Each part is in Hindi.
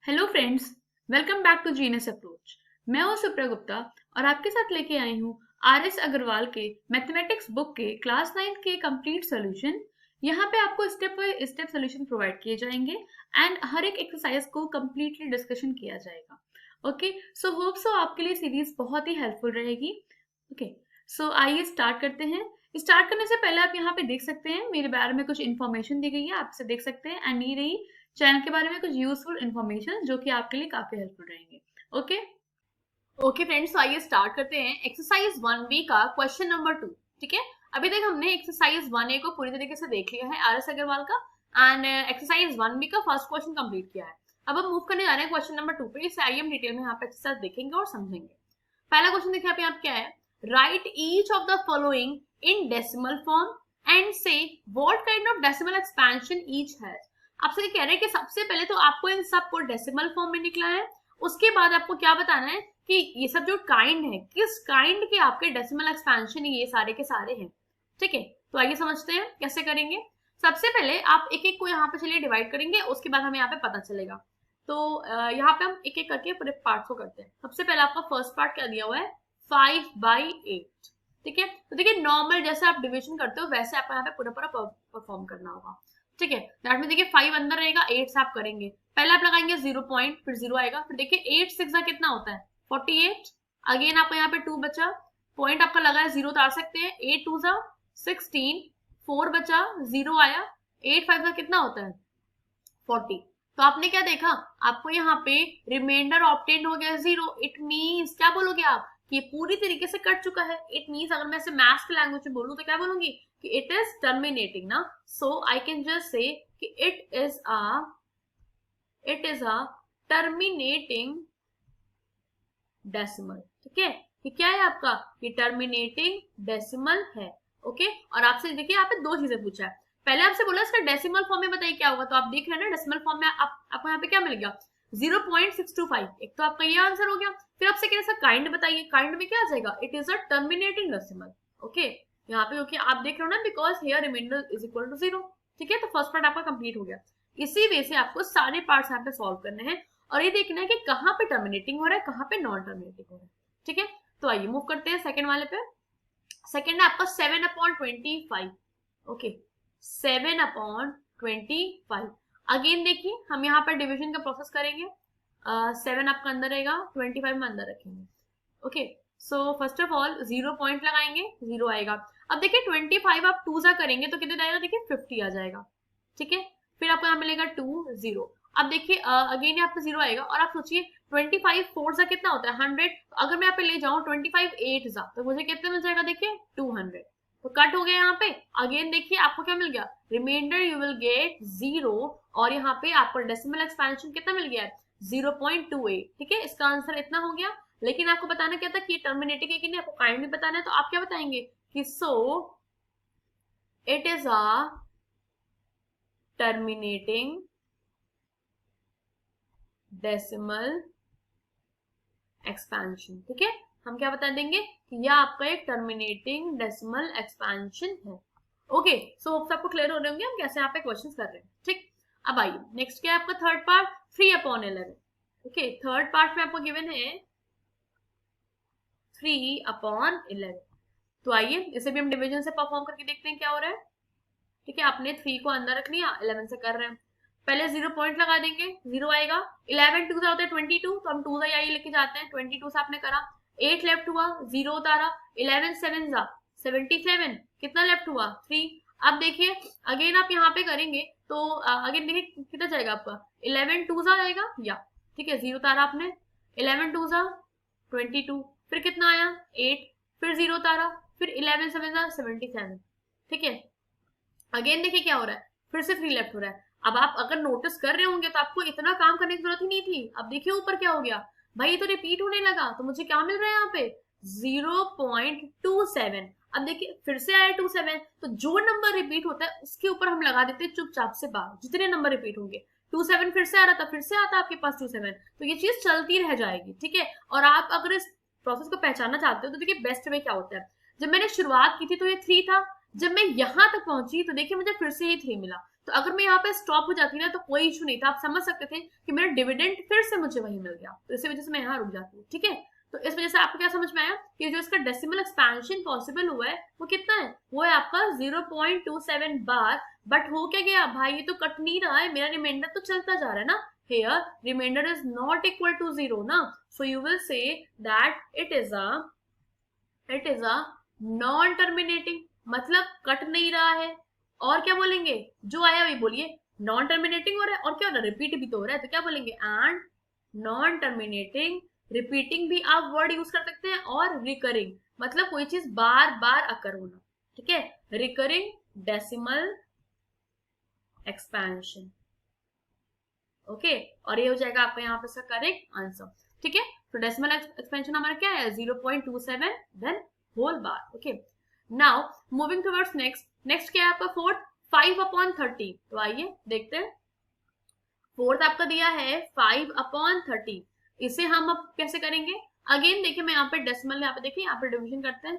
Hello friends, welcome back to Genius Approach. मैं हूं सुप्रिया गुप्ता और आपके साथ लेके आई हूं आर.एस. अग्रवाल के मैथमेटिक्स बुक के क्लास 9 के कंप्लीट सॉल्यूशन। यहाँ पे आपको step by step solution provide किए जाएंगे एंड हर एक एक्सरसाइज को कंप्लीटली डिस्कशन किया जाएगा। ओके, सो होप सो आपके लिए सीरीज बहुत ही हेल्पफुल रहेगी। ओके, सो आइए स्टार्ट करते हैं। स्टार्ट करने से पहले आप यहाँ पे देख सकते हैं मेरे बारे में कुछ इन्फॉर्मेशन दी गई है, आपसे देख सकते हैं एंड ये रही चैनल के बारे में कुछ यूजफुल इन्फॉर्मेशन जो कि आपके लिए काफी हेल्पफुल रहेंगे। ओके ओके फ्रेंड्स, तो आइए स्टार्ट करते हैं एक्सरसाइज 1B का क्वेश्चन नंबर 2। ठीक है, अभी तक हमने एक्सरसाइज 1A को पूरी तरीके से देख लिया है आर.एस. अग्रवाल का एंड एक्सरसाइज 1B का फर्स्ट क्वेश्चन कंप्लीट किया है। अब हम मूव करने जा रहे हैं क्वेश्चन नंबर 2 पे। इसे आइए हम डिटेल में यहाँ पे एक्सरसाइज देखेंगे और समझेंगे। पहला क्वेश्चन देखिए आप यहाँ पे क्या है, write each of the following in decimal form and say what kind of decimal expansion each has. आपसे कह रहे हैं कि सबसे पहले तो आपको इन सब को डेसिमल फॉर्म में निकला है, उसके बाद आपको क्या बताना है कि ये सब जो काइंड है किस काइंड के आपके डेसिमल एक्सपेंशन ये सारे के सारे हैं। ठीक है, तो आइए समझते हैं कैसे करेंगे। सबसे पहले आप एक एक को यहाँ पे चलिए डिवाइड करेंगे, उसके बाद हमें यहाँ पे पता चलेगा। तो यहाँ पे हम एक एक करके पूरे पार्ट को करते हैं। सबसे पहले आपका फर्स्ट पार्ट क्या दिया हुआ है, 5/8। ठीक है, तो देखिए नॉर्मल जैसे आप डिविजन करते हो वैसे आपको यहाँ पे पूरा पूरा परफॉर्म करना होगा। ठीक है, दैट में देखिए 5 अंदर रहेगा, 8 से आप करेंगे। पहले आप लगाएंगे 0 पॉइंट, फिर 0 आएगा, फिर देखिए 8 6 कितना होता है 48। अगेन आपको यहाँ पे 2 बचा, पॉइंट आपका लगा है 0 उतार सकते हैं, 8 2 16, 4 बचा, 0 आया, 8 5 कितना होता है 40। तो आपने क्या देखा, आपको यहाँ पे रिमाइंडर ऑब्टेन हो गया 0। इट मींस क्या बोलोगे आप कि पूरी तरीके से कट चुका है। इट मींस अगर मैं इसे मैथ्स की लैंग्वेज में बोलूं तो क्या बोलूंगी कि इट इज टर्मिनेटिंग ना। सो आई कैन जस्ट से कि it is a terminating decimal. ठीक है, कि क्या है आपका, ये टर्मिनेटिंग डेसिमल है। ओके, और आपसे देखिए यहाँ पे दो चीजें पूछा है। पहले आपसे बोला इसका डेसिमल फॉर्म में बताइए क्या होगा, तो आप देख रहे हैं ना डेसिमल फॉर्म में आपको यहाँ पे क्या मिल गया 0.625। एक तो आपका ये आंसर हो गया। फिर आपसे कह रहा काइंड बताइए, काइंड में क्या आ जाएगा, it is a terminating decimal. Okay, यहाँ पे क्योंकि आप देख रहे हो ना because here remainder is equal to 0। ठीक है, तो फर्स्ट पार्ट आपका कंप्लीट हो गया। इसी वे से आपको सारे पार्ट्स यहाँ पे सॉल्व करने हैं और ये देखना है कि कहाँ पे टर्मिनेटिंग हो रहा है, कहाँ पे नॉन टर्मिनेटिंग हो रहा है। ठीक है, तो आइए मूव करते हैं सेकंड वाले पे। सेकंड है आपका 7/25। ओके, 7/25। अगेन देखिए हम यहाँ पर डिविजन का प्रोसेस करेंगे। 7 आपका अंदर रहेगा, 25 में अंदर रखेंगे। Okay, so first of all 0 point लगाएंगे, 0 आएगा। अब देखिए 25 आप 2 सा करेंगे तो कितने आएगा, देखिए 50 आ जाएगा। ठीक है, फिर आपको यहाँ मिलेगा 2 0। अब देखिए अगेन यहाँ पे 0 आएगा और आप सोचिए 25 4 सा कितना होता है 100। तो अगर मैं यहाँ पे ले जाऊं 25 8 सा तो मुझे कितने मिल जाएगा, देखिए 200। तो कट हो गया यहाँ पे। अगेन देखिए आपको क्या मिल गया, रिमाइंडर यू विल गेट 0 और यहाँ पे आपको डेसिमल एक्सपेंशन कितना मिल गया है 0.28। ठीक है, इसका आंसर इतना हो गया। लेकिन आपको बताना क्या था कि टर्मिनेटिंग है कि नहीं, आपको काइंड नहीं बताना है। तो आप क्या बताएंगे कि so it is a terminating decimal expansion. ठीक है, हम क्या बता देंगे कि यह आपका एक टर्मिनेटिंग डेसिमल एक्सपेंशन है। ओके, सो होप्स आपको क्लियर हो रहे होंगे हम कैसे यहाँ पे क्वेश्चंस कर रहे हैं। ठीक, अब आइए नेक्स्ट क्या है आपका third part 3/11। Okay, third part में आपको गिवन है 3/11। तो आइए इसे भी हम डिवीजन से परफॉर्म करके देखते हैं क्या हो रहा है। ठीक है, आपने 3 को अंदर रख लिया, 11 से कर रहे हैं। पहले 0 पॉइंट लगा देंगे, 0 आएगा। 11 2 होता है 22, तो हम 2 यही लेके जाते हैं। 22 से आपने करा, 8 लेफ्ट हुआ, 0 उतारा, 11 7 77, कितना लेफ्ट हुआ 3। अब देखिए अगेन आप यहाँ पे करेंगे तो अगेन देखिए कितना जाएगा आपका 11 2 आएगा या। ठीक है, 0 उतारा आपने, 11 2 22, फिर कितना आया 8, फिर 0 उतारा, फिर 11 7 77। ठीक है, अगेन देखिए क्या हो रहा है, फिर से 3 लेफ्ट हो रहा है। अब आप अगर नोटिस कर रहे होंगे तो आपको इतना काम करने की जरूरत ही नहीं थी। अब देखिए ऊपर क्या हो गया, भाई ये तो रिपीट होने लगा, तो मुझे क्या मिल रहा है यहाँ पे 0.27। अब देखिए फिर से आया 27, तो जो नंबर रिपीट होता है उसके ऊपर हम लगा देते हैं चुपचाप से बार, जितने नंबर रिपीट होंगे। 27 फिर से आ रहा था, फिर से आता आपके पास 27, तो ये चीज चलती रह जाएगी। ठीक है, और आप अगर इस प्रोसेस को पहचानना चाहते हो तो देखिए बेस्ट वे क्या होता है, जब मैंने शुरुआत की थी तो ये 3 था, जब मैं यहाँ तक पहुंची तो देखिए मुझे फिर से ही 3 मिला, तो अगर मैं यहाँ पे स्टॉप हो जाती ना तो कोई इशू नहीं था, आप समझ सकते थे कि मेरा डिविडेंड फिर से मुझे वही मिल गया, तो इसी वजह से मैं यहाँ रुक जाती हूँ। ठीक है, तो इस वजह से आपको क्या समझ में आया कि जो इसका डेसिमल एक्सपेंशन पॉसिबल हुआ है वो कितना है, वो है आपका 0.27 बार। बट हो क्या गया भाई, ये तो कट नहीं रहा है, मेरा रिमाइंडर तो चलता जा रहा है ना। here remainder is not equal to 0 ना, so you will say that it is a non terminating, मतलब कट नहीं रहा है। और क्या बोलेंगे, जो आया वही बोलिए, नॉन टर्मिनेटिंग हो रहा है और क्या हो रहा है, रिपीट भी तो हो रहा है, तो क्या बोलेंगे एंड नॉन टर्मिनेटिंग। रिपीटिंग भी आप वर्ड यूज कर सकते हैं, और रिकरिंग मतलब कोई चीज बार बार अकर होना। ठीक है, रिकरिंग डेसिमल एक्सपेंशन। ओके, और ये हो जाएगा आपका यहाँ पे करेक्ट आंसर। ठीक है, तो डेसिमल एक्सपेंशन हमारा क्या है 0.27 then whole bar. Okay, now moving towards next क्या है आपका फोर्थ 5/30। तो आइए देखते हैं, फोर्थ आपका दिया है 5/30, इसे हम अब कैसे करेंगे। अगेन देखिए मैं यहाँ पे डेसिमल, यहाँ पे देखिए यहाँ पे डिविजन करते हैं,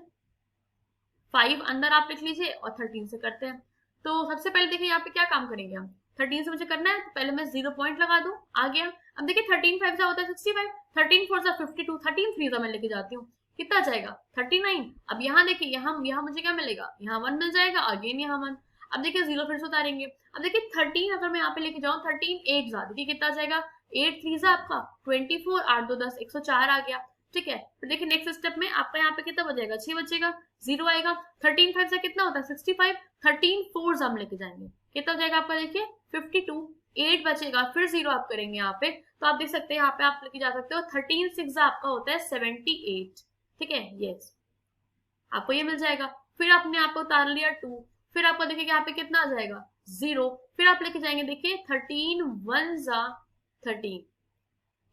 5 अंदर आप लिख लीजिए और 13 से करते हैं। तो सबसे पहले देखिए यहाँ पे क्या काम करेंगे हम, 13 से मुझे करना है, तो पहले मैं 0 पॉइंट लगा दूं, आ गया। अब देखिए 13 5 सा होता है 65, 13 4 सा 52, 13 3 सा मैं लेके जाती हूँ, कितना जाएगा 39। अब यहाँ देखिए यहाँ मुझे क्या मिलेगा, यहाँ 1 मिल जाएगा, अगेन यहाँ 1। अब देखिए 0 फिर से उतारेंगे, अब देखिए 13 अगर मैं यहाँ पे लेके जाऊँ, 13 8 जा, देखिए कितना जाएगा, 8 3 सा आपका 24, 8 2 10, 104 आ गया। ठीक है, फिर देखिए नेक्स्ट स्टेप में आपका यहाँ पे कितना बचेगा, 6 बचेगा, 0 आएगा। 13 5 से कितना होता है 65, 13 4 हम लेके जाएंगे, कितना हो जाएगा आपका देखिए 52, 8 बचेगा, फिर 0 आप करेंगे यहाँ पे, तो आप देख सकते हैं यहाँ पे आप लेके जा सकते हो 13 6 आपका होता है 78। ठीक है, यस आपको ये मिल जाएगा। फिर आपने यहाँ पे उतार लिया 2, फिर आपको देखिए यहाँ पे कितना आ जाएगा 0, फिर आप लेके जाएंगे देखिए 13 1 जा 13।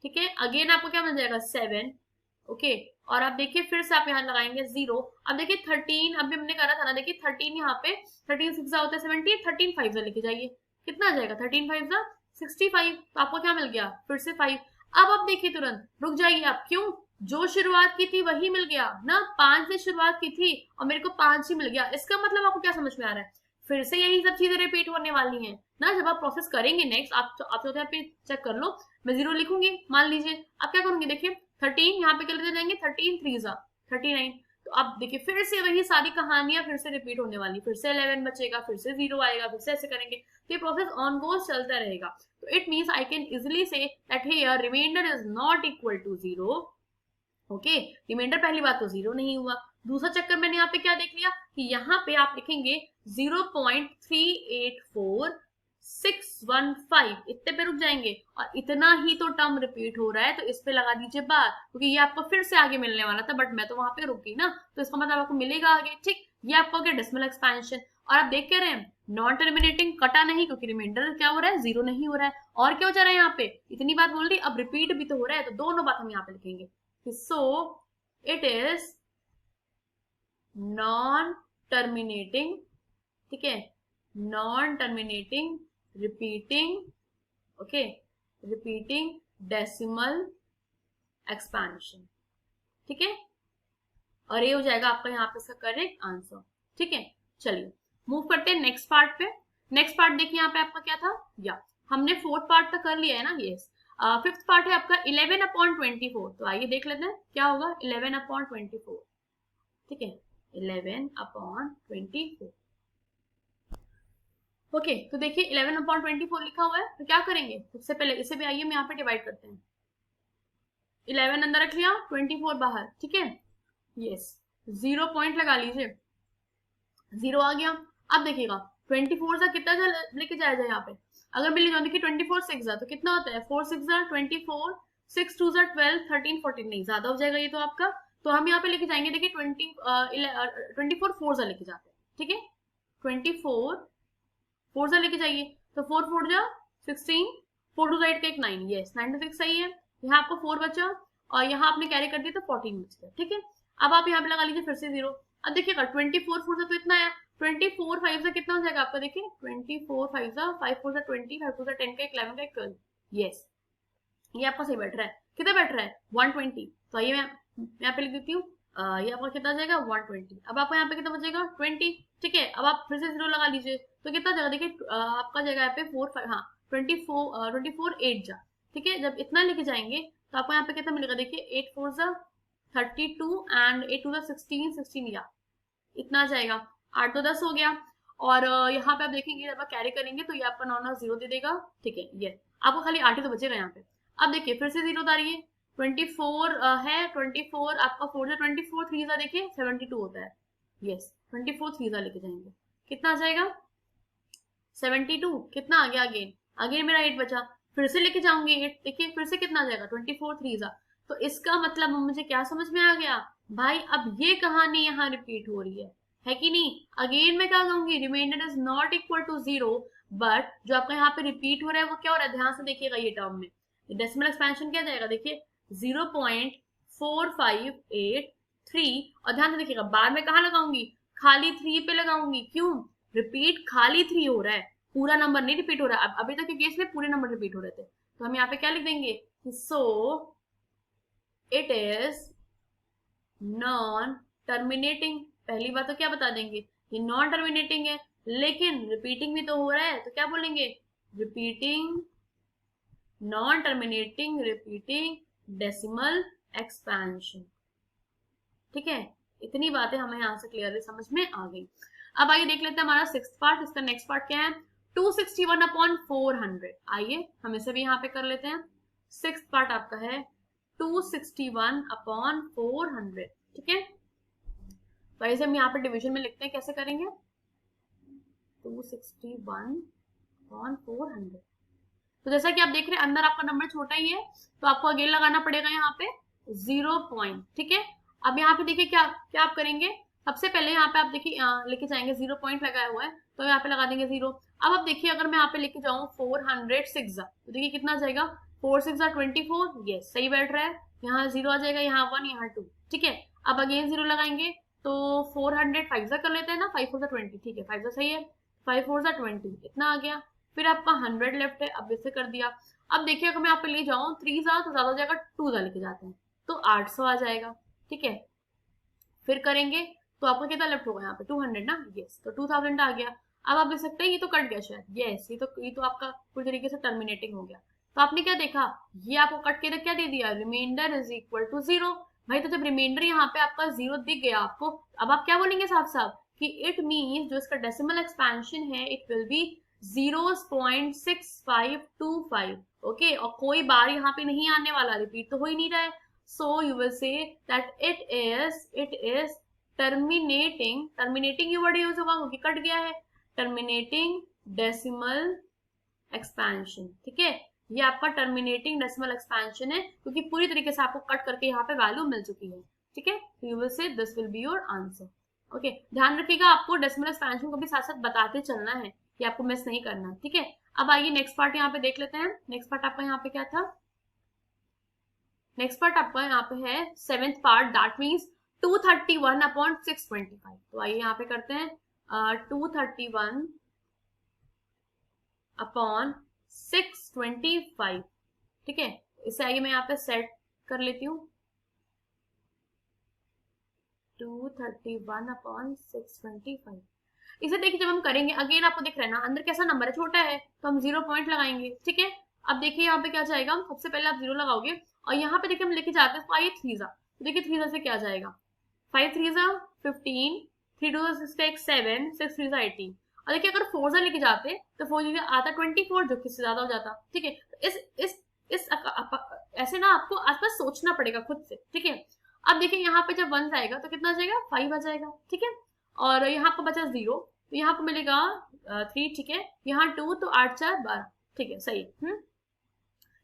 ठीक है, अगेन आपको क्या मिल जाएगा 7। ओके, और आप देखिए फिर से आप यहाँ लगाएंगे 0। अब देखिए 13 अभी हमने करा था ना, देखिए 13 यहाँ पे 13 6 होता है 70, 13 5 से लेके जाइए, कितना आ जाएगा 13 5 65, तो आपको क्या मिल गया फिर से 5। अब आप देखिए तुरंत रुक जाइए आप, क्यों, जो शुरुआत की थी वही मिल गया ना, 5 से शुरुआत की थी और मेरे को 5 ही मिल गया। इसका मतलब आपको क्या समझ में आ रहा है, फिर से यही सब चीजें रिपीट होने वाली हैं ना। जब आप प्रोसेस करेंगे नेक्स्ट, आप चौथे पे चेक कर लो, मैं 0 लिखूंगी, मान लीजिए आप क्या करूंगी, देखिए 13 यहाँ पे क्या लेते जाएंगे, 13 3 जा 39, तो अब देखिए फिर से वही सारी कहानियां फिर से रिपीट होने वाली, फिर से 11 बचेगा, फिर से 0 आएगा, फिर से ऐसे करेंगे, तो ये प्रोसेस ऑन गोज चलता रहेगा। तो it means I can easily say that here remainder is not equal to 0। Okay, remainder पहली बात तो 0 नहीं हुआ, दूसरा चक्कर मैंने यहाँ पे क्या देख लिया कि यहाँ पे आप लिखेंगे 0.384615, इतने पे रुक जाएंगे, और इतना ही तो टर्म रिपीट हो रहा है, तो इस पे लगा दीजिए बार, क्योंकि ये आपको फिर से आगे मिलने वाला था, बट मैं तो वहां पे रुक गई ना, तो इसका मतलब आपको मिलेगा आगे। ठीक, ये आपको हो गया डेसिमल एक्सपेंशन। और आप देख के रहे हैं नॉन टर्मिनेटिंग कटा नहीं, क्योंकि रिमाइंडर क्या हो रहा है 0 नहीं हो रहा है, और क्या हो जा रहा है यहाँ पे, इतनी बात बोल रही, अब रिपीट भी तो हो रहा है, तो दोनों बात हम यहाँ पे लिखेंगे। So it is non-terminating, ठीक है, non-terminating repeating, okay, repeating decimal expansion। ठीक है, और ये हो जाएगा आपका यहाँ पे इसका करेक्ट आंसर। ठीक है, चलिए मूव करते हैं नेक्स्ट पार्ट पे। नेक्स्ट पार्ट देखिए यहाँ पे आपका क्या था, या हमने फोर्थ पार्ट तक कर लिया है ना, यस। फिफ्थ पार्ट है आपका 11/24। तो आइए देख लेते हैं क्या होगा 11/24। ठीक है, 11/24। ओके, तो देखिए 11/24 लिखा हुआ है, तो क्या करेंगे, सबसे पहले इसे भी आइए हम यहाँ पे डिवाइड करते हैं, 11 अंदर रख लिया, 24 बाहर। ठीक है, यस, 0 पॉइंट लगा लीजिए, 0 आ गया। अब देखिएगा 24 से कितना लेके जाया जाए यहाँ पे, अगर मैं ले जाऊँ देखिए 24 6 तो कितना होता है, 4 6 24, 6 2 12, 13 14, नहीं ज्यादा हो जाएगा ये तो आपका, तो हम यहाँ पे लेके जाएंगे देखिए 24 4 से लेके जाते हैं। ठीक है, 24 4 से लेके जाइए, तो 4 4 जा 16, 4 2 8 का एक 9, यस 96 सही है। यहाँ आपको 4 बचा, और यहाँ आपने कैरी कर दिया तो 14 बच गया। ठीक है, अब आप यहाँ पे लगा लीजिए फिर से 0। अब देखिएगा 24 4 से तो इतना है, 24 5 से कितना हो जाएगा आपका, देखिए 24 5 से 5 4 से 20, 5 4 से 10 का 11 का 12, यस ये आपका सही बैठ रहा है। कितना बैठ रहा है 120, तो आइए मैं यहाँ पे लिख देती हूँ ये आपका कितना आ जाएगा 120। अब आपको यहाँ पे कितना बचेगा 20। ठीक है, अब आप फिर से 0 लगा लीजिए तो कितना जाएगा देखिए, आपका जाएगा यहाँ पे 4 5, हाँ 24 8 जा। ठीक है, जब इतना लेके जाएंगे तो आपको यहाँ पे कितना मिलेगा देखिए, 8 4 जा 32 एंड 8 2 जा 16 16 या इतना आ जाएगा। 8 तो 10 हो गया। और यहाँ पे आप देखेंगे जब आप कैरी करेंगे तो ये आपका नॉन जीरो दे देगा। ठीक है, ये आपको खाली 8 ही तो बचेगा यहाँ पे। अब देखिए फिर से जीरो उतारिए, 24 है 24, आपका 4 जा 24 3 जा देखिए 72 होता है। यस 24 3 जा लेके जाएंगे, कितना आ जाएगा 72। कितना आ गया अगेन, अगेन मेरा 8 बचा, फिर से लेके जाऊंगी 8, देखिए फिर से कितना आ जाएगा 24 3 जा। तो इसका मतलब मुझे क्या समझ में आ गया भाई, अब ये कहानी यहाँ रिपीट हो रही है कि नहीं। अगेन मैं क्या कहूंगी, remainder is not equal to zero, but जो आपका यहाँ पे रिपीट हो रहा है वो क्या हो रहा है, ध्यान से देखिएगा ये टर्म में डेसिमल एक्सपेंशन क्या जाएगा देखिए 0.4583। और ध्यान से देखिएगा बार में कहाँ लगाऊंगी, खाली 3 पे लगाऊंगी। क्यों, रिपीट खाली 3 हो रहा है, पूरा नंबर नहीं रिपीट हो रहा है। अब अभी तक के केस में पूरे नंबर रिपीट हो रहे थे, तो हम यहाँ पे क्या लिख देंगे, so it is non terminating. पहली बात तो क्या बता देंगे, ये नॉन टर्मिनेटिंग है, लेकिन रिपीटिंग भी तो हो रहा है, तो क्या बोलेंगे, repeating non terminating repeating decimal expansion. ठीक है, इतनी बातें हमें यहाँ से क्लियरली समझ में आ गई। अब आइए देख लेते हैं हमारा सिक्स्थ पार्ट। इसका नेक्स्ट पार्ट क्या है, 261 अपॉन 400। आइए हम इसे भी यहाँ पे कर लेते हैं। सिक्स्थ पार्ट आपका है 261 अपॉन 400। ठीक है, तो ऐसे हम यहाँ पे डिवीजन में लिखते हैं, कैसे करेंगे, 261 अपॉन 400। तो जैसा कि आप देख रहे हैं अंदर आपका नंबर छोटा ही है, तो आपको अगेन लगाना पड़ेगा यहाँ पे 0 पॉइंट। ठीक है, अब यहाँ पे देखिए क्या क्या आप करेंगे, सबसे पहले यहाँ पे आप देखिए लेके जाएंगे 0 पॉइंट लगाया हुआ है, तो यहाँ पे लगा देंगे 0। अब आप देखिए अगर मैं यहाँ पे लेके जाऊँ 406 तो देखिए कितना आ जाएगा, 4 6 24। यस सही बैठ रहा है, यहाँ 0 आ जाएगा, यहाँ 1 यहाँ 2। ठीक है, अब अगेन 0 लगाएंगे तो 400 5 कर लेते हैं ना, 5 4 20। ठीक है, 5 सही है, 5 4 20 इतना आ गया। फिर आपका 100 लेफ्ट है, अब इसे कर दिया। अब देखिए अगर मैं यहाँ पे ले जाऊँ 3 तो ज्यादा हो जाएगा, 2 लेके जाते हैं तो 800 आ जाएगा। ठीक है, फिर करेंगे तो आपका कितना लेफ्ट होगा यहाँ पे 200 ना, यस तो 2000 आ गया। अब आप देख सकते हैं ये तो कट गया शायद, यस ये तो आपका पूरी तरीके से टर्मिनेटिंग हो गया। तो आपने क्या देखा, ये आपको कट के क्या दे दिया, रिमाइंडर इज इक्वल टू 0। भाई तो जब रिमाइंडर यहाँ पे आपका 0 दिख गया आपको, अब आप क्या बोलेंगे साफ साफ कि इट मीन्स जो इसका डेसिमल एक्सपेंशन है इट विल बी 0.6525। ओके, और कोई बार यहाँ पे नहीं आने वाला, रिपीट तो हो ही नहीं रहा है। So you will say that it is terminating ये वर्ड यूज होगा क्योंकि कट गया है, टर्मिनेटिंग डेसिमल एक्सपेंशन। ठीक है, ये आपका टर्मिनेटिंग डेसिमल एक्सपेंशन है क्योंकि पूरी तरीके से आपको कट करके यहाँ पे वैल्यू मिल चुकी है। ठीक है, you will say this will be your answer. Okay, ध्यान रखिएगा आपको डेसिमल एक्सपेंशन को भी साथ साथ बताते चलना है, ये आपको मिस नहीं करना। ठीक है, अब आइए नेक्स्ट पार्ट यहाँ पे देख लेते हैं। नेक्स्ट पार्ट आपका यहाँ पे क्या था, नेक्स्ट पार्ट आपका यहाँ पे है 7th part, that means 231 upon 625। तो आइए यहाँ पे करते हैं 231 अपॉन 625। ठीक है, इसे आइए मैं यहाँ पे सेट कर लेती हूँ, 231 अपॉन 625। इसे देखिए जब हम करेंगे अगेन आपको दिख रहा है ना अंदर कैसा नंबर है, छोटा है, तो हम 0 पॉइंट लगाएंगे। ठीक है, अब देखिए यहाँ पे क्या जाएगा, सबसे पहले आप 0 लगाओगे और यहाँ पे देखिए हम लेके जाते हैं 5 3 जा, तो देखिए 3 जा से क्या जाएगा, 5 3 जा 15, 3 2 जा 6 7, 6 3 जा 18। और देखिए अगर 4 जा लेके जाते तो 4 जा आता 24, जो किससे ज्यादा हो जाता। ठीक है, इस ऐसे ना आपको आसपास सोचना पड़ेगा खुद से। ठीक है, अब देखिए यहाँ पे जब 1 जाएगा तो कितना आ जाएगा, 5 आ जाएगा। ठीक है, और यहाँ पर बचा 0, तो यहाँ पर मिलेगा 3। ठीक है, यहाँ 2, तो 8 4 12। ठीक है, सही है।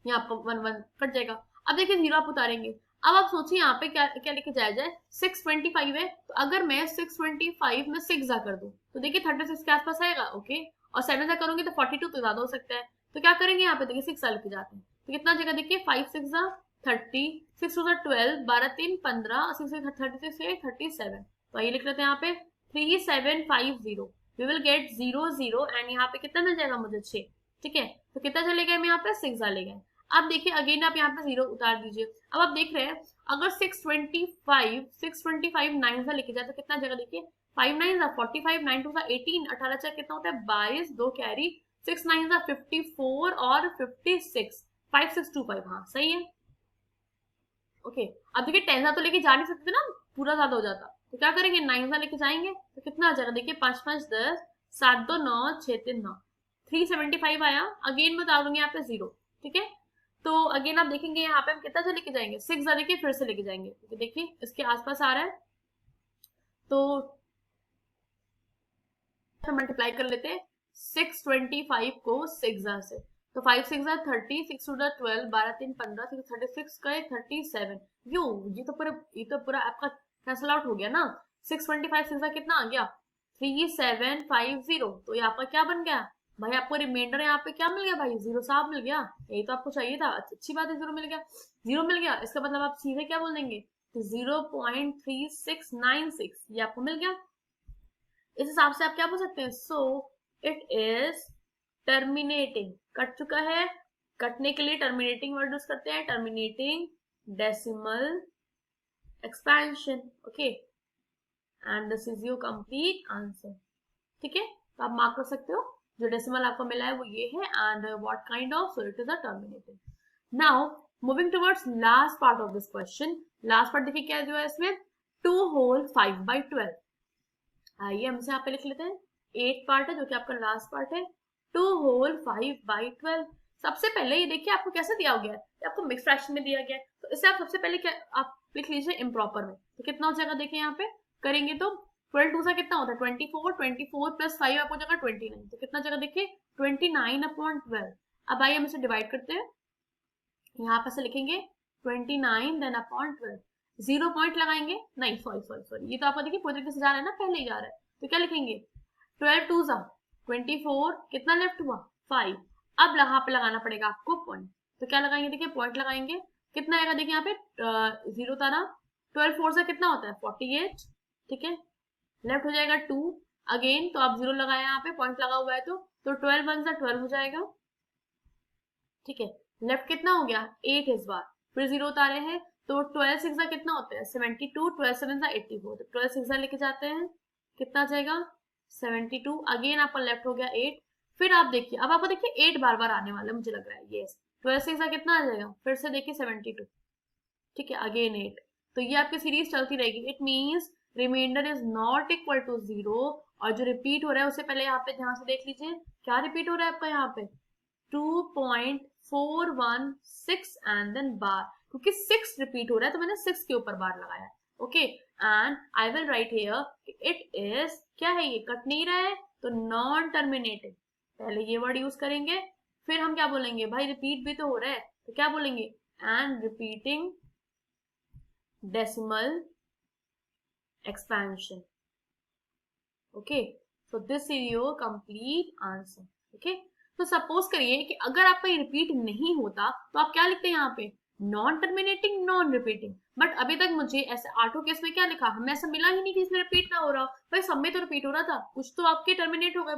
यहाँ पर 1 1 कट जाएगा। अब देखिए 0 आप उतारेंगे, अब आप सोचिए यहाँ पे क्या क्या लेके जाया जाए, 625 है, तो अगर मैं 625 में 6 जा कर दूं तो देखिए 36 के आसपास आएगा। ओके, और 7 जा करूंगी तो 42 तो ज्यादा हो सकता है, तो क्या करेंगे यहाँ पे देखिए 6 लेके जाते हैं, तो कितना जगह देखिए 5 6 जा 30, 6 2 जा 12, 12 3 15, 6 36 37। तो ये लिख लेते हैं यहाँ पे 3750। वी विल गेट 0 0 एंड यहाँ पे कितना मिल जाएगा मुझे 6। ठीक है, तो कितना चले गए, मैं यहाँ पे 6 ले गए। अब देखिए अगेन आप यहाँ पे 0 उतार दीजिए। अब आप देख रहे हैं अगर 625 9 से लेके जाए तो कितना जगह, देखिए 5 9 45, 9 2 18, 18 चार कितना होता है 22, 2 कैरी, 6 9 54 और 56, 5625, हाँ सही है। ओके अब देखिए 10 तो लेके जा नहीं सकते ना, पूरा ज्यादा हो जाता, तो क्या करेंगे 9 लेके जाएंगे तो कितना आ जाएगा, देखिए 5 5 10, 7 2 9, 6 3 9, 375 आया। अगेन मैं उतारूंगी यहाँ पे 0, ठीक है। तो अगेन आप देखेंगे यहाँ पे हम कितना से लेके जाएंगे 6 देखिए फिर से लेके जाएंगे, तो देखिए इसके आसपास आ रहा है तो मल्टीप्लाई कर लेते हैं 625 को 6 से, तो 5 6 30, 6 2 12, 12 3 15, 6 36 का 37, यो ये तो पूरा आपका कैंसल आउट हो गया ना। 625 6 कितना आ गया 3750, तो यहाँ पर क्या बन गया भाई, आपको रिमाइंडर यहाँ पे क्या मिल गया भाई, 0 साफ मिल गया, यही तो आपको चाहिए था, अच्छी बात है 0 मिल गया। 0 मिल गया इसका मतलब आप सीधे क्या बोल देंगे 0.3696, ये आपको मिल गया। इस हिसाब से आप क्या बोल सकते हैं, so it is terminating, cut चुका है, कटने के लिए टर्मिनेटिंग वर्ड यूज करते हैं, terminating decimal expansion, okay and this is your complete answer, ठीक है। तो आप मार्क कर सकते हो, जो डेसिमल आपको मिला है वो ये है, and what kind of, so it is a terminating. Now moving towards last part of this question, last part देखिए क्या जो है इसमें 2 होल 5/12, आइए हम इसे यहाँ पे लिख लेते हैं, 8 पार्ट है जो कि आपका लास्ट पार्ट है, 2 होल 5/12। सबसे पहले ये देखिए आपको कैसे दिया गया है, आपको मिक्स फ्रैक्शन में दिया गया है, तो इसे आप सबसे पहले क्या आप लिख लीजिए इम्प्रॉपर में, तो कितना हो जाएगा देखिए यहाँ पे करेंगे तो 12 2 सा कितना होता है 24, 24 प्लस 5 आपको जगह 29, तो कितना जगह देखिए 29/12। अब आइए हम इसे डिवाइड करते हैं, यहाँ पे से लिखेंगे 29 देन अपॉन 12, 0 पॉइंट लगाएंगे, नहीं सॉरी ये तो आपको देखिए पूरी तरीके से जा रहा है ना, पहले ही जा रहा है, तो क्या लिखेंगे 12 2 सा 24, कितना लेफ्ट हुआ 5, अब यहाँ पे लगाना पड़ेगा आपको पॉइंट, तो क्या लगाएंगे देखिए पॉइंट लगाएंगे, कितना आएगा देखिए यहाँ पे 0 था ना, 12 4 से कितना होता है 48, ठीक है, लेफ्ट हो जाएगा 2, अगेन तो आप 0 लगाया यहाँ पे पॉइंट लगा हुआ है तो 12 1 सा 12 हो जाएगा, ठीक है, लेफ्ट कितना हो गया 8 इस बार, फिर 0 उतारे हैं तो 12 6 कितना होता है 72, 12 7 84, तो 12 6 लेके जाते हैं, कितना आ जाएगा 72, अगेन आपका लेफ्ट हो गया 8, फिर आप देखिए अब आपको देखिए 8 बार बार आने वाला है मुझे लग रहा है, यस 12 6 कितना आ जाएगा, फिर से देखिए 72, ठीक है, अगेन 8, तो ये आपकी सीरीज चलती रहेगी, it means remainder is not equal to 0, और जो रिपीट हो रहा है उससे पहले यहाँ पे ध्यान से देख लीजिए क्या रिपीट हो रहा है आपका यहाँ पे 2.416 एंड देन बार, क्योंकि 6 रिपीट हो रहा है तो मैंने 6 के ऊपर बार लगाया, okay and I will write here it is, क्या है ये कट नहीं रहा है तो नॉन टर्मिनेटिंग, पहले ये वर्ड यूज करेंगे, फिर हम क्या बोलेंगे भाई रिपीट भी तो हो रहा है, तो क्या बोलेंगे and repeating decimal expansion, okay so this is your complete answer, okay. तो सपोज करिए कि अगर आपका ये रिपीट नहीं होता तो आप क्या लिखते हैं यहाँ पे non terminating non repeating, but अभी तक मुझे ऐसे आठों केस में क्या लिखा, हमें ऐसा मिला ही नहीं कि इसमें रिपीट ना हो रहा, भाई सब में तो रिपीट हो रहा था, कुछ तो आपके टर्मिनेट हो गए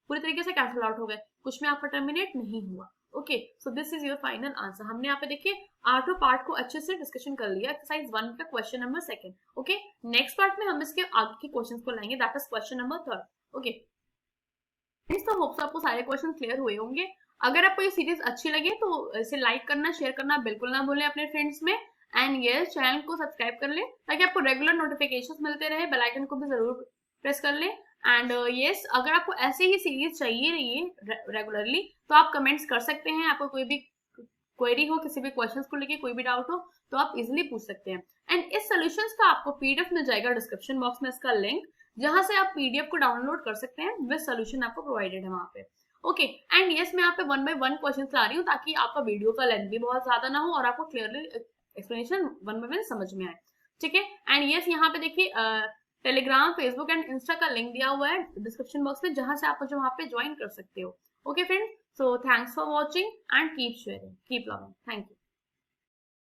पूरी तरीके से कैंसिल आउट हो गए, कुछ में आपका टर्मिनेट नहीं हुआ, okay so this is your final answer. हमने यहाँ पे देखिए आठों पार्ट को अच्छे से डिस्कशन कर लिया, एक्सरसाइज 1 का question number 2, okay next part में हम इसके आगे के क्वेश्चंस को लाएंगे, that is question number 3, okay. तो होप्स आपको सारे क्वेश्चन क्लियर हुए होंगे, अगर आपको ये सीरीज अच्छी लगे तो इसे लाइक करना शेयर करना बिल्कुल ना भूलें अपने फ्रेंड्स में, एंड ये चैनल को सब्सक्राइब कर लें ताकि आपको रेगुलर नोटिफिकेशंस मिलते रहे, बेल आइकन को भी जरूर प्रेस कर लें, एंड यस अगर आपको ऐसे ही सीरीज चाहिए रही रेगुलरली तो आप कमेंट्स कर सकते हैं, आपको कोई भी क्वेरी हो किसी भी क्वेश्चंस को लेके कोई भी डाउट हो तो आप इजिली पूछ सकते हैं, एंड इस सॉल्यूशंस का आपको पीडीएफ मिल जाएगा डिस्क्रिप्शन बॉक्स में इसका लिंक, जहां से आप पीडीएफ को डाउनलोड कर सकते हैं विद सॉल्यूशन आपको प्रोवाइडेड है वहां पे, ओके एंड यस मैं यहाँ पे 1 by 1 क्वेश्चन ला रही हूँ ताकि आपका वीडियो का लेंथ भी बहुत ज्यादा ना हो और आपको क्लियरली एक्सप्लेनेशन 1 by 1 समझ में आए, ठीक है। एंड यस यहाँ पे देखिए टेलीग्राम फेसबुक एंड इंस्टा का लिंक दिया हुआ है डिस्क्रिप्शन बॉक्स में, जहां से आप मुझे वहां पे ज्वाइन कर सकते हो, okay friends, so thanks for watching and keep sharing keep learning, thank you.